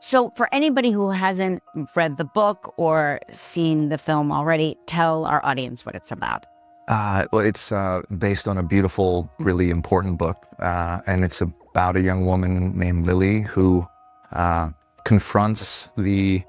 So for anybody who hasn't read the book or seen the film already, tell our audience what it's about. Well, it's based on a beautiful, really important book, and it's about a young woman named Lily who confronts the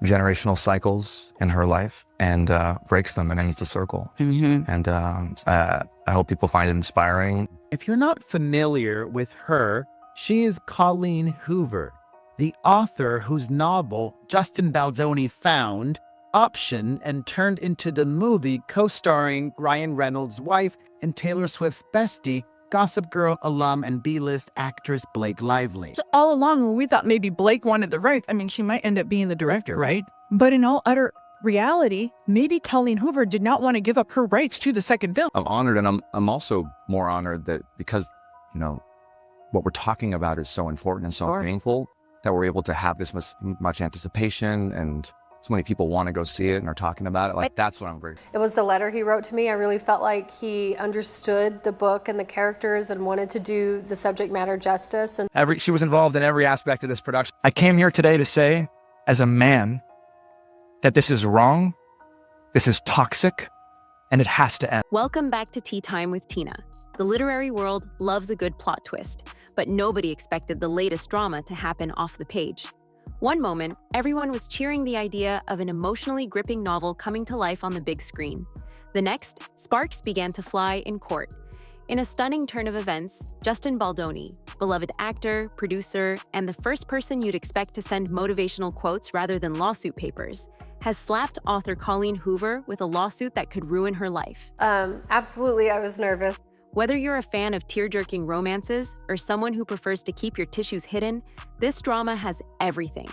generational cycles in her life and breaks them and ends the circle. And I hope people find it inspiring. If you're not familiar with her, she is Colleen Hoover, the author whose novel Justin Baldoni found, optioned, and turned into the movie co-starring Ryan Reynolds' wife and Taylor Swift's bestie, Gossip Girl alum and B-list actress Blake Lively. So all along, we thought maybe Blake wanted the rights. I mean, she might end up being the director, right? But in all utter reality, maybe Colleen Hoover did not want to give up her rights to the second film. I'm honored, and I'm also more honored that because, you know, what we're talking about is so important and so meaningful, that we're able to have this much anticipation, and so many people want to go see it and are talking about it. Like, that's what I'm grateful. It was the letter he wrote to me. I really felt like he understood the book and the characters and wanted to do the subject matter justice. And she was involved in every aspect of this production. I came here today to say, as a man, that this is wrong, this is toxic, and it has to end. Welcome back to Tea Time with Tina. The literary world loves a good plot twist, but nobody expected the latest drama to happen off the page. One moment, everyone was cheering the idea of an emotionally gripping novel coming to life on the big screen. The next, sparks began to fly in court. In a stunning turn of events, Justin Baldoni, beloved actor, producer, and the first person you'd expect to send motivational quotes rather than lawsuit papers, has slapped author Colleen Hoover with a lawsuit that could ruin her life. Absolutely, I was nervous. Whether you're a fan of tear-jerking romances or someone who prefers to keep your tissues hidden, this drama has everything.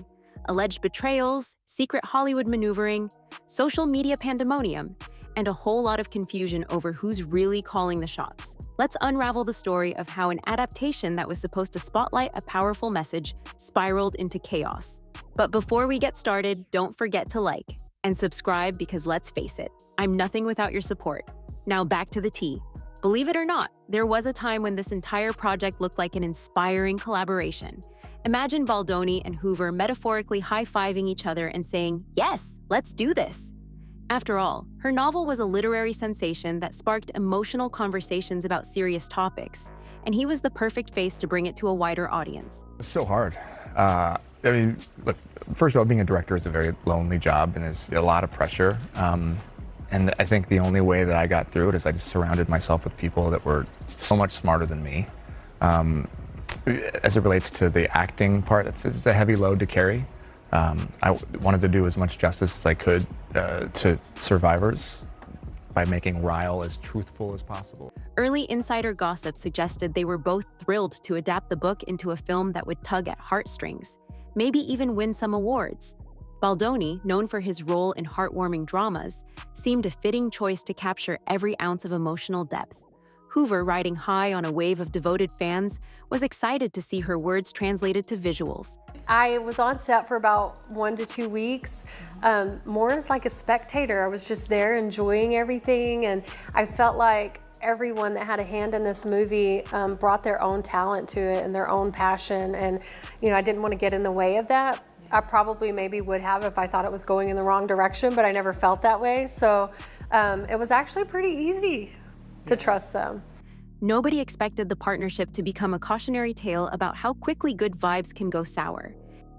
Alleged betrayals, secret Hollywood maneuvering, social media pandemonium, and a whole lot of confusion over who's really calling the shots. Let's unravel the story of how an adaptation that was supposed to spotlight a powerful message spiraled into chaos. But before we get started, don't forget to like and subscribe, because let's face it, I'm nothing without your support. Now back to the tea. Believe it or not, there was a time when this entire project looked like an inspiring collaboration. Imagine Baldoni and Hoover metaphorically high-fiving each other and saying, "Yes, let's do this." After all, her novel was a literary sensation that sparked emotional conversations about serious topics, and he was the perfect face to bring it to a wider audience. It's so hard. I mean, look, first of all, being a director is a very lonely job and is a lot of pressure. And I think the only way that I got through it is I just surrounded myself with people that were so much smarter than me. As it relates to the acting part, it's a heavy load to carry. I wanted to do as much justice as I could to survivors by making Ryle as truthful as possible. Early insider gossip suggested they were both thrilled to adapt the book into a film that would tug at heartstrings, maybe even win some awards. Baldoni, known for his role in heartwarming dramas, seemed a fitting choice to capture every ounce of emotional depth. Hoover, riding high on a wave of devoted fans, was excited to see her words translated to visuals. I was on set for about 1 to 2 weeks, more as like a spectator. I was just there enjoying everything, and I felt like everyone that had a hand in this movie brought their own talent to it and their own passion, and I didn't want to get in the way of that. I probably maybe would have if I thought it was going in the wrong direction, but I never felt that way. So it was actually pretty easy to trust them. Nobody expected the partnership to become a cautionary tale about how quickly good vibes can go sour.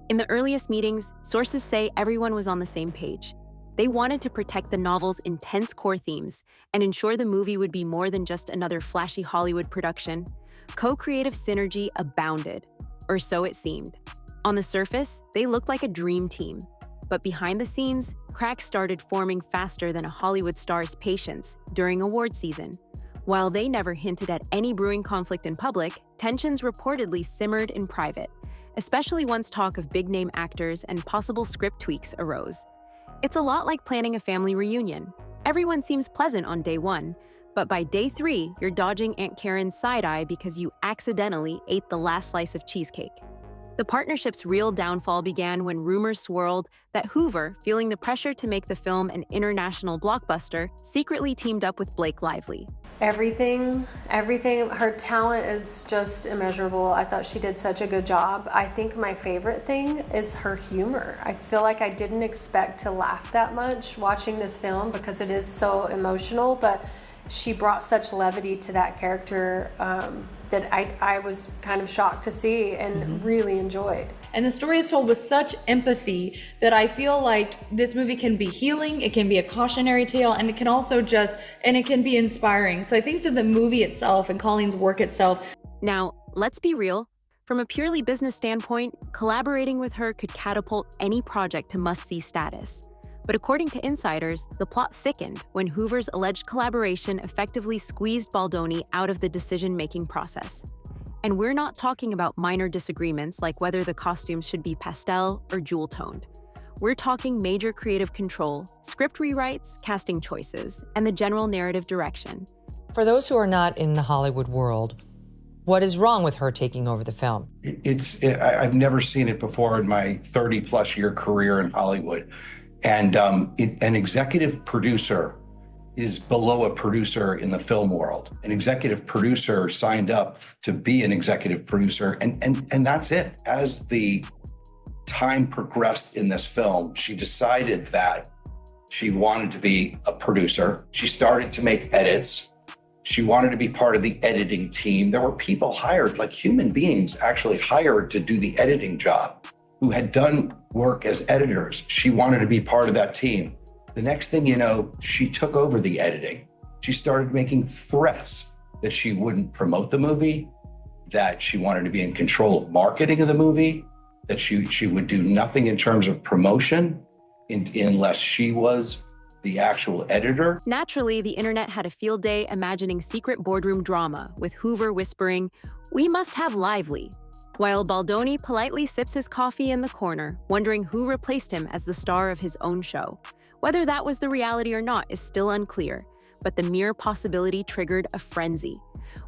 In the earliest meetings, sources say everyone was on the same page. They wanted to protect the novel's intense core themes and ensure the movie would be more than just another flashy Hollywood production. Co-creative synergy abounded, or so it seemed. On the surface, they looked like a dream team. But behind the scenes, cracks started forming faster than a Hollywood star's patience during award season. While they never hinted at any brewing conflict in public, tensions reportedly simmered in private, especially once talk of big-name actors and possible script tweaks arose. It's a lot like planning a family reunion. Everyone seems pleasant on day one, but by day 3, you're dodging Aunt Karen's side-eye because you accidentally ate the last slice of cheesecake. The partnership's real downfall began when rumors swirled that Hoover, feeling the pressure to make the film an international blockbuster, secretly teamed up with Blake Lively. Everything. Her talent is just immeasurable. I thought she did such a good job. I think my favorite thing is her humor. I feel like I didn't expect to laugh that much watching this film because it is so emotional, but she brought such levity to that character that I was kind of shocked to see and really enjoyed. And the story is told with such empathy that I feel like this movie can be healing, it can be a cautionary tale, and it can also it can be inspiring. So I think that the movie itself and Colleen's work itself. Now, let's be real. From a purely business standpoint, collaborating with her could catapult any project to must-see status. But according to insiders, the plot thickened when Hoover's alleged collaboration effectively squeezed Baldoni out of the decision-making process. And we're not talking about minor disagreements like whether the costumes should be pastel or jewel-toned. We're talking major creative control, script rewrites, casting choices, and the general narrative direction. For those who are not in the Hollywood world, what is wrong with her taking over the film? I've never seen it before in my 30-plus year career in Hollywood. And an executive producer is below a producer in the film world. An executive producer signed up to be an executive producer, and that's it. As the time progressed in this film, she decided that she wanted to be a producer. She started to make edits. She wanted to be part of the editing team. There were people hired, like human beings actually hired to do the editing job, who had done work as editors. She wanted to be part of that team. The next thing you know, she took over the editing. She started making threats that she wouldn't promote the movie, that she wanted to be in control of marketing of the movie, that she would do nothing in terms of promotion unless she was the actual editor. Naturally, the internet had a field day imagining secret boardroom drama, with Hoover whispering, "We must have lively," while Baldoni politely sips his coffee in the corner, wondering who replaced him as the star of his own show. Whether that was the reality or not is still unclear, but the mere possibility triggered a frenzy.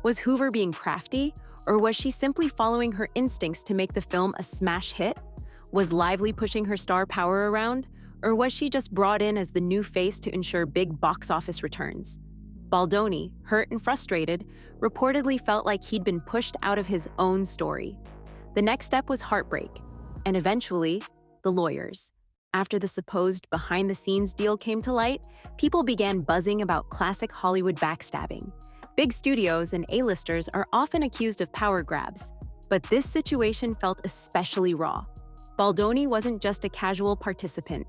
Was Hoover being crafty, or was she simply following her instincts to make the film a smash hit? Was Lively pushing her star power around, or was she just brought in as the new face to ensure big box office returns? Baldoni, hurt and frustrated, reportedly felt like he'd been pushed out of his own story. The next step was heartbreak, and eventually, the lawyers. After the supposed behind-the-scenes deal came to light, people began buzzing about classic Hollywood backstabbing. Big studios and A-listers are often accused of power grabs, but this situation felt especially raw. Baldoni wasn't just a casual participant.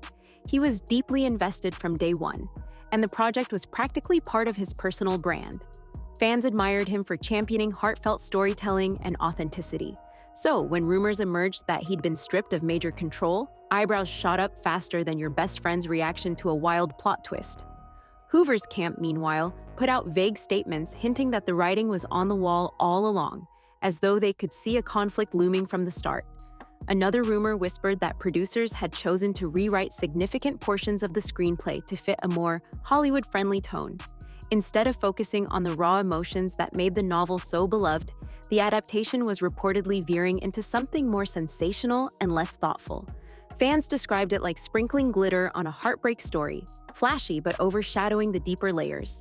He was deeply invested from day one, and the project was practically part of his personal brand. Fans admired him for championing heartfelt storytelling and authenticity. So, when rumors emerged that he'd been stripped of major control, eyebrows shot up faster than your best friend's reaction to a wild plot twist. Hoover's camp, meanwhile, put out vague statements hinting that the writing was on the wall all along, as though they could see a conflict looming from the start. Another rumor whispered that producers had chosen to rewrite significant portions of the screenplay to fit a more Hollywood-friendly tone. Instead of focusing on the raw emotions that made the novel so beloved, the adaptation was reportedly veering into something more sensational and less thoughtful. Fans described it like sprinkling glitter on a heartbreak story, flashy but overshadowing the deeper layers.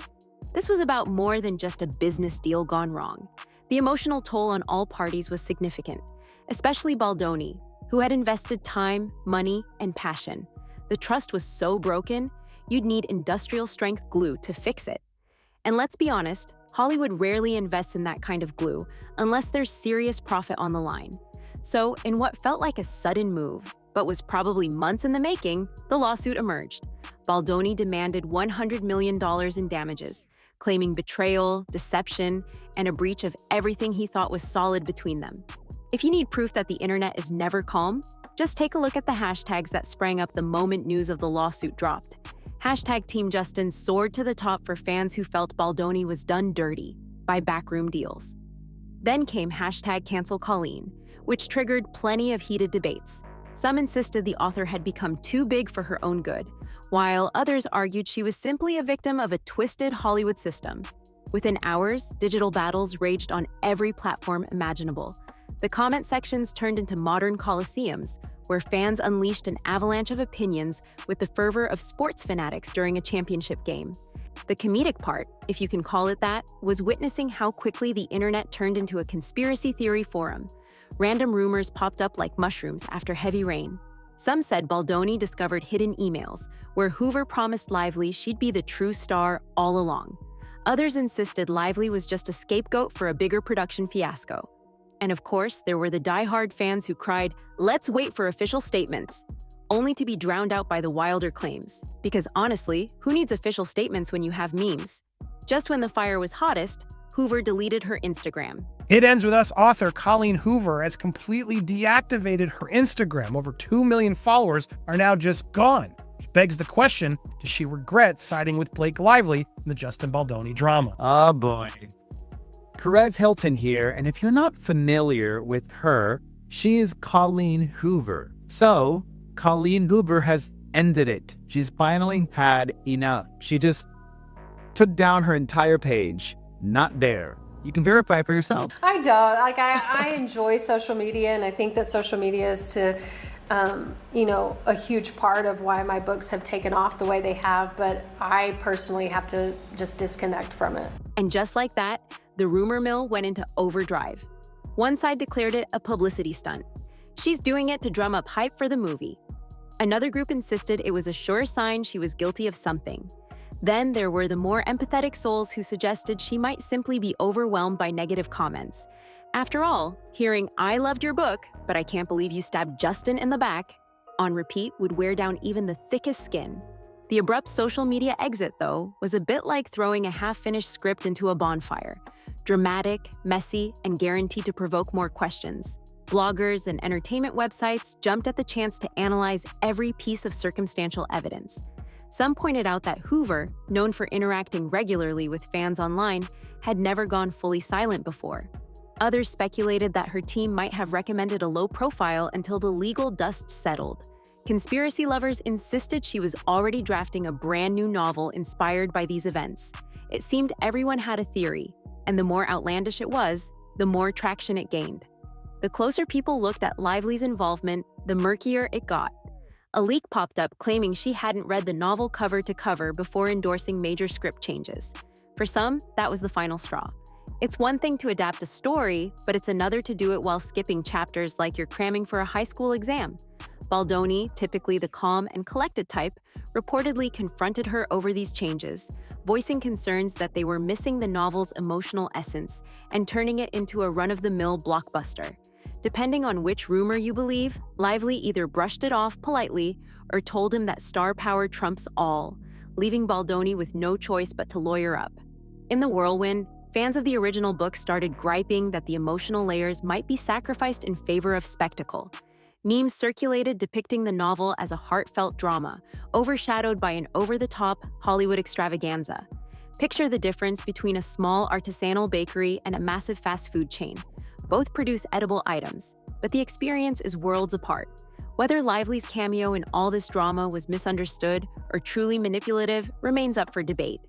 This was about more than just a business deal gone wrong. The emotional toll on all parties was significant, especially Baldoni, who had invested time, money, and passion. The trust was so broken, you'd need industrial-strength glue to fix it. And let's be honest, Hollywood rarely invests in that kind of glue unless there's serious profit on the line. So, in what felt like a sudden move, but was probably months in the making, the lawsuit emerged. Baldoni demanded $100 million in damages, claiming betrayal, deception, and a breach of everything he thought was solid between them. If you need proof that the internet is never calm, just take a look at the hashtags that sprang up the moment news of the lawsuit dropped. Hashtag Team Justin soared to the top for fans who felt Baldoni was done dirty by backroom deals. Then came hashtag Cancel Colleen, which triggered plenty of heated debates. Some insisted the author had become too big for her own good, while others argued she was simply a victim of a twisted Hollywood system. Within hours, digital battles raged on every platform imaginable. The comment sections turned into modern coliseums, where fans unleashed an avalanche of opinions with the fervor of sports fanatics during a championship game. The comedic part, if you can call it that, was witnessing how quickly the internet turned into a conspiracy theory forum. Random rumors popped up like mushrooms after heavy rain. Some said Baldoni discovered hidden emails, where Hoover promised Lively she'd be the true star all along. Others insisted Lively was just a scapegoat for a bigger production fiasco. And of course, there were the die-hard fans who cried, "Let's wait for official statements," only to be drowned out by the wilder claims. Because honestly, who needs official statements when you have memes? Just when the fire was hottest, Hoover deleted her Instagram. It Ends With Us author Colleen Hoover has completely deactivated her Instagram. Over 2 million followers are now just gone. Which begs the question, does she regret siding with Blake Lively in the Justin Baldoni drama? Oh boy. Perez Hilton here, and if you're not familiar with her, she is Colleen Hoover. So, Colleen Hoover has ended it. She's finally had enough. She just took down her entire page. Not there. You can verify for yourself. I don't. Like, I enjoy social media, and I think that social media is to, a huge part of why my books have taken off the way they have, but I personally have to just disconnect from it. And just like that, the rumor mill went into overdrive. One side declared it a publicity stunt. She's doing it to drum up hype for the movie. Another group insisted it was a sure sign she was guilty of something. Then there were the more empathetic souls who suggested she might simply be overwhelmed by negative comments. After all, hearing "I loved your book, but I can't believe you stabbed Justin in the back" on repeat would wear down even the thickest skin. The abrupt social media exit, though, was a bit like throwing a half-finished script into a bonfire. Dramatic, messy, and guaranteed to provoke more questions. Bloggers and entertainment websites jumped at the chance to analyze every piece of circumstantial evidence. Some pointed out that Hoover, known for interacting regularly with fans online, had never gone fully silent before. Others speculated that her team might have recommended a low profile until the legal dust settled. Conspiracy lovers insisted she was already drafting a brand new novel inspired by these events. It seemed everyone had a theory, and the more outlandish it was, the more traction it gained. The closer people looked at Lively's involvement, the murkier it got. A leak popped up claiming she hadn't read the novel cover to cover before endorsing major script changes. For some, that was the final straw. It's one thing to adapt a story, but it's another to do it while skipping chapters like you're cramming for a high school exam. Baldoni, typically the calm and collected type, reportedly confronted her over these changes, voicing concerns that they were missing the novel's emotional essence and turning it into a run-of-the-mill blockbuster. Depending on which rumor you believe, Lively either brushed it off politely or told him that star power trumps all, leaving Baldoni with no choice but to lawyer up. In the whirlwind, fans of the original book started griping that the emotional layers might be sacrificed in favor of spectacle. Memes circulated depicting the novel as a heartfelt drama, overshadowed by an over-the-top Hollywood extravaganza. Picture the difference between a small artisanal bakery and a massive fast food chain. Both produce edible items, but the experience is worlds apart. Whether Lively's cameo in all this drama was misunderstood or truly manipulative remains up for debate.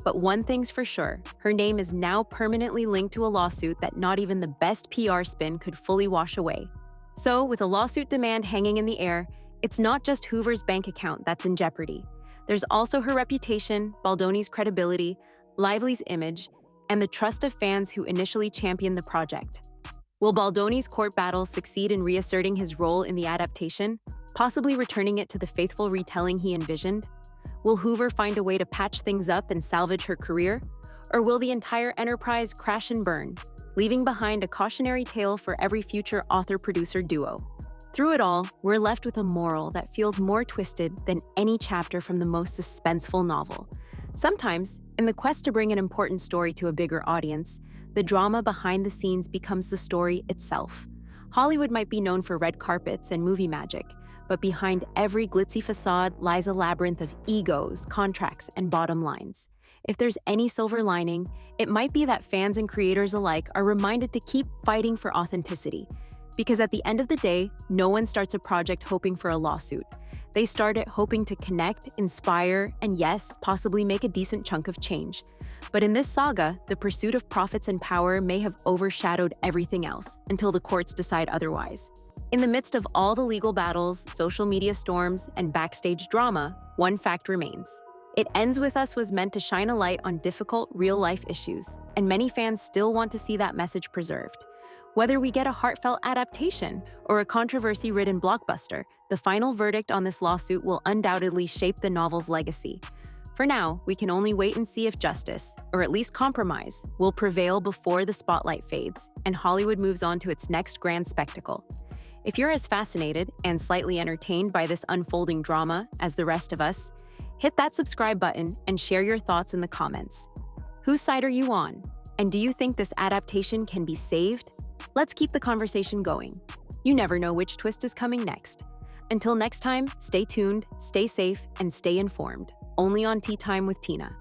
But one thing's for sure, her name is now permanently linked to a lawsuit that not even the best PR spin could fully wash away. So, with a lawsuit demand hanging in the air, it's not just Hoover's bank account that's in jeopardy. There's also her reputation, Baldoni's credibility, Lively's image, and the trust of fans who initially championed the project. Will Baldoni's court battle succeed in reasserting his role in the adaptation, possibly returning it to the faithful retelling he envisioned? Will Hoover find a way to patch things up and salvage her career? Or will the entire enterprise crash and burn, leaving behind a cautionary tale for every future author-producer duo? Through it all, we're left with a moral that feels more twisted than any chapter from the most suspenseful novel. Sometimes, in the quest to bring an important story to a bigger audience, the drama behind the scenes becomes the story itself. Hollywood might be known for red carpets and movie magic, but behind every glitzy facade lies a labyrinth of egos, contracts, and bottom lines. If there's any silver lining, it might be that fans and creators alike are reminded to keep fighting for authenticity. Because at the end of the day, no one starts a project hoping for a lawsuit. They start it hoping to connect, inspire, and yes, possibly make a decent chunk of change. But in this saga, the pursuit of profits and power may have overshadowed everything else until the courts decide otherwise. In the midst of all the legal battles, social media storms, and backstage drama, one fact remains. It Ends With Us was meant to shine a light on difficult, real-life issues, and many fans still want to see that message preserved. Whether we get a heartfelt adaptation or a controversy-ridden blockbuster, the final verdict on this lawsuit will undoubtedly shape the novel's legacy. For now, we can only wait and see if justice, or at least compromise, will prevail before the spotlight fades and Hollywood moves on to its next grand spectacle. If you're as fascinated and slightly entertained by this unfolding drama as the rest of us, hit that subscribe button and share your thoughts in the comments. Whose side are you on? And do you think this adaptation can be saved? Let's keep the conversation going. You never know which twist is coming next. Until next time, stay tuned, stay safe, and stay informed. Only on Tea Time with Tina.